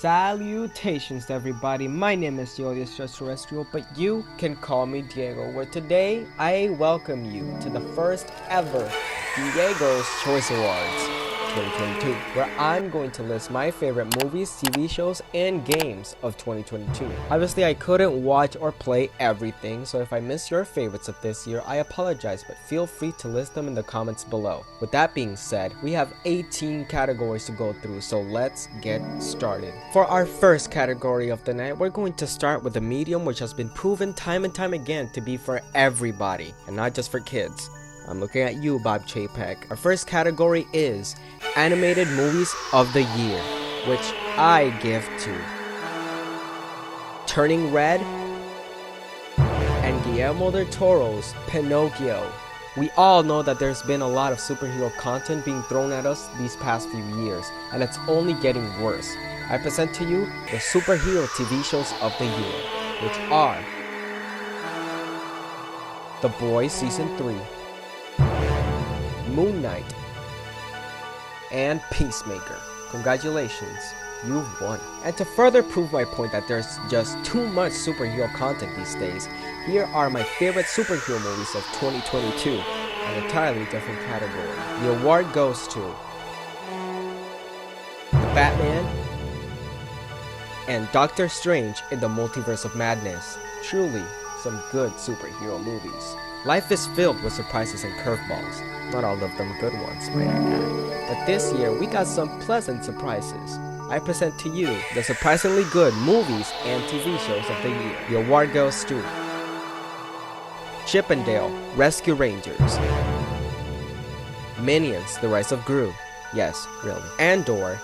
Salutations everybody, my name is Yodia Extraterrestrial, but you can call me Diego, where today I welcome you to the first ever Diego's Choice Awards 2022, where I'm going to list my favorite movies, TV shows, and games of 2022. Obviously, I couldn't watch or play everything, so if I miss your favorites of this year, I apologize, but feel free to list them in the comments below. With that being said, we have 18 categories to go through, so let's get started. For our first category of the night, we're going to start with a medium which has been proven time and time again to be for everybody, and not just for kids. I'm looking at you, Bob Chapek. Our first category is Animated Movies of the Year, which I give to Turning Red and Guillermo del Toro's Pinocchio. We all know that there's been a lot of superhero content being thrown at us these past few years, and it's only getting worse. I present to you the superhero TV shows of the year, which are The Boys Season 3, Moon Knight, and Peacemaker. Congratulations, you've won. And to further prove my point that there's just too much superhero content these days, here are my favorite superhero movies of 2022, an entirely different category. The award goes to The Batman and Doctor Strange in the Multiverse of Madness. Truly, some good superhero movies. Life is filled with surprises and curveballs. Not all of them good ones, might I add. But this year, we got some pleasant surprises. I present to you the surprisingly good movies and TV shows of the year. The award goes to Chip 'n Dale Rescue Rangers, Minions: The Rise of Gru, yes, really, Andor,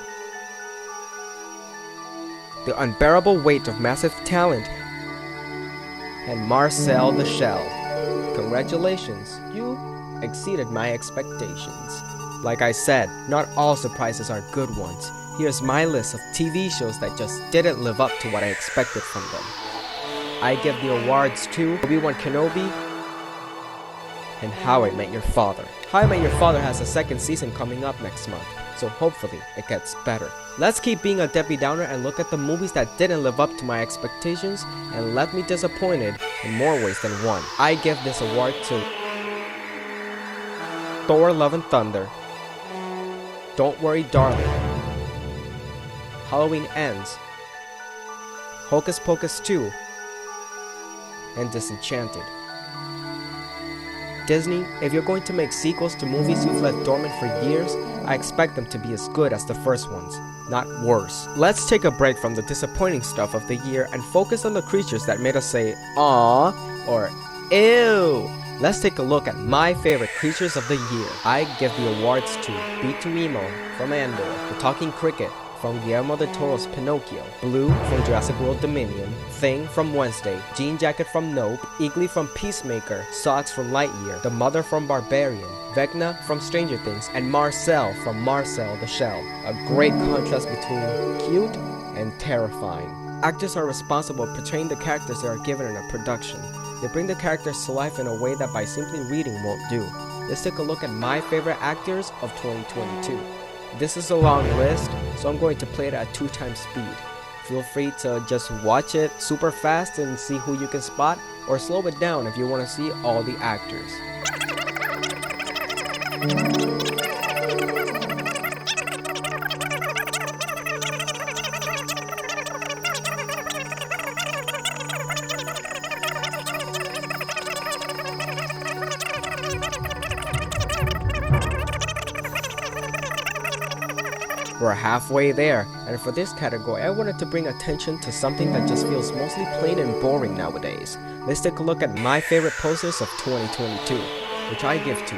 The Unbearable Weight of Massive Talent, and Marcel the Shell. Congratulations, you exceeded my expectations. Like I said, not all surprises are good ones. Here's my list of TV shows that just didn't live up to what I expected from them. I give the awards to Obi-Wan Kenobi and How I Met Your Father. How I Met Your Father has a second season coming up next month, so hopefully it gets better. Let's keep being a Debbie Downer and look at the movies that didn't live up to my expectations and left me disappointed in more ways than one. I give this award to Thor: Love and Thunder, Don't Worry Darling, Halloween Ends, Hocus Pocus 2, and Disenchanted. Disney, if you're going to make sequels to movies you've left dormant for years, I expect them to be as good as the first ones, not worse. Let's take a break from the disappointing stuff of the year and focus on the creatures that made us say, "Aww," or "Ew." Let's take a look at my favorite creatures of the year. I give the awards to B2EMO from Andor, The Talking Cricket from Guillermo del Toro's Pinocchio, Blue from Jurassic World Dominion, Thing from Wednesday, Jean Jacket from Nope, Eagly from Peacemaker, Socks from Lightyear, The Mother from Barbarian, Vecna from Stranger Things, and Marcel from Marcel the Shell. A great contrast between cute and terrifying. Actors are responsible for portraying the characters they are given in a production. They bring the characters to life in a way that by simply reading won't do. Let's take a look at my favorite actors of 2022. This is a long list, so I'm going to play it at 2x speed. Feel free to just watch it super fast and see who you can spot, or slow it down if you want to see all the actors. We're halfway there, and for this category, I wanted to bring attention to something that just feels mostly plain and boring nowadays. Let's take a look at my favorite posters of 2022, which I give to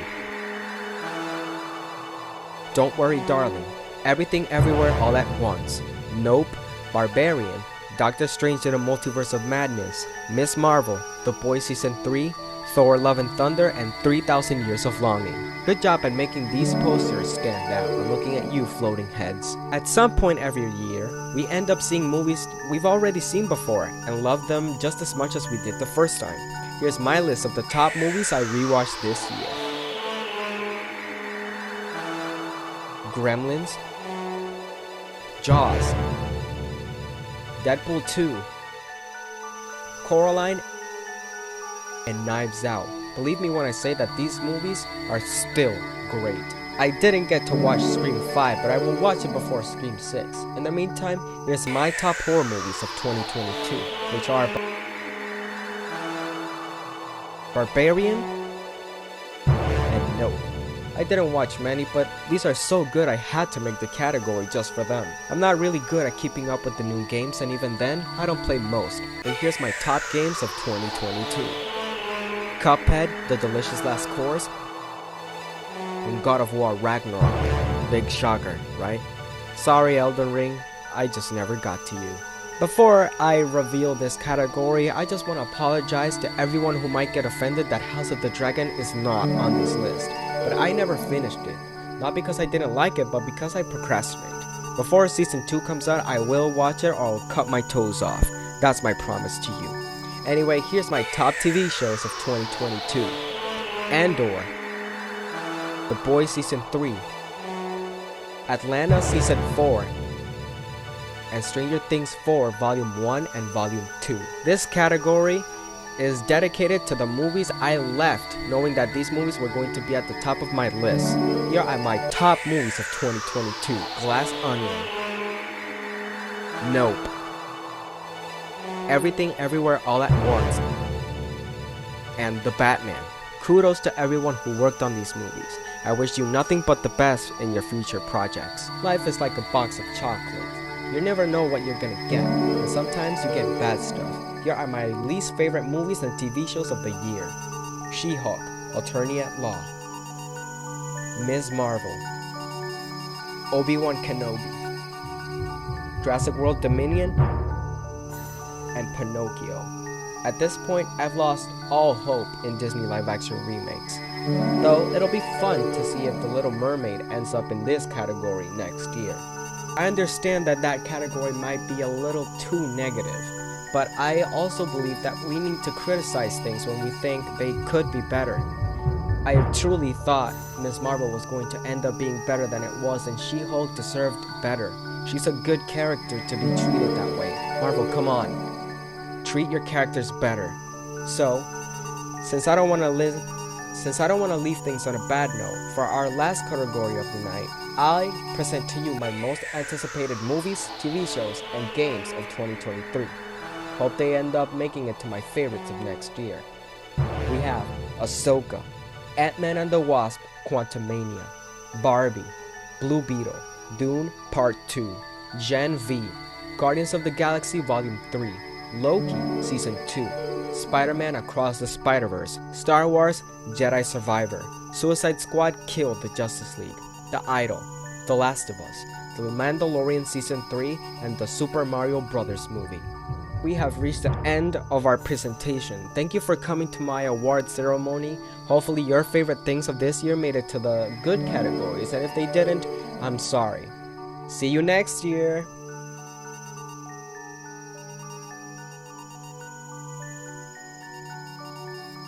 Don't Worry Darling, Everything Everywhere All at Once, Nope, Barbarian, Doctor Strange in the Multiverse of Madness, Miss Marvel, The Boys Season 3, Thor: Love and Thunder, and 3,000 Years of Longing. Good job at making these posters stand out. I'm looking at you, floating heads. At some point every year, we end up seeing movies we've already seen before and love them just as much as we did the first time. Here's my list of the top movies I rewatched this year. Gremlins, Jaws, Deadpool 2, Coraline, and Knives Out. Believe me when I say that these movies are still great. I didn't get to watch Scream 5, but I will watch it before Scream 6. In the meantime, here's my top horror movies of 2022, which are Barbarian and Nope. I didn't watch many, but these are so good I had to make the category just for them. I'm not really good at keeping up with the new games, and even then, I don't play most. But here's my top games of 2022. Cuphead, The Delicious Last Course, and God of War Ragnarok. Big shocker, right? Sorry Elden Ring, I just never got to you. Before I reveal this category, I just want to apologize to everyone who might get offended that House of the Dragon is not on this list. But I never finished it. Not because I didn't like it, but because I procrastinate. Before season 2 comes out, I will watch it or I'll cut my toes off. That's my promise to you. Anyway, here's my top TV shows of 2022. Andor, The Boys Season 3, Atlanta Season 4, and Stranger Things 4 Volume 1 and Volume 2. This category is dedicated to the movies I left knowing that these movies were going to be at the top of my list. Here are my top movies of 2022. Glass Onion, Nope, Everything Everywhere All at Once, and The Batman. Kudos to everyone who worked on these movies. I wish you nothing but the best in your future projects. Life is like a box of chocolates. You never know what you're gonna get, and sometimes you get bad stuff. Here are my least favorite movies and TV shows of the year. She-Hulk, Attorney at Law, Ms. Marvel, Obi-Wan Kenobi, Jurassic World Dominion, and Pinocchio. At this point, I've lost all hope in Disney live-action remakes. Though it'll be fun to see if The Little Mermaid ends up in this category next year. I understand that that category might be a little too negative, but I also believe that we need to criticize things when we think they could be better. I truly thought Ms. Marvel was going to end up being better than it was, and She-Hulk deserved better. She's a good character to be treated that way. Marvel, come on. Treat your characters better. So, since I don't want to leave things on a bad note, for our last category of the night, I present to you my most anticipated movies, TV shows, and games of 2023. Hope they end up making it to my favorites of next year. We have Ahsoka, Ant-Man and the Wasp, Quantumania, Barbie, Blue Beetle, Dune Part 2, Gen V, Guardians of the Galaxy Volume 3, Loki Season 2, Spider-Man Across the Spider-Verse, Star Wars Jedi Survivor, Suicide Squad Kill the Justice League, The Idol, The Last of Us, The Mandalorian Season 3, and the Super Mario Bros. Movie. We have reached the end of our presentation. Thank you for coming to my award ceremony. Hopefully your favorite things of this year made it to the good categories, and if they didn't, I'm sorry. See you next year!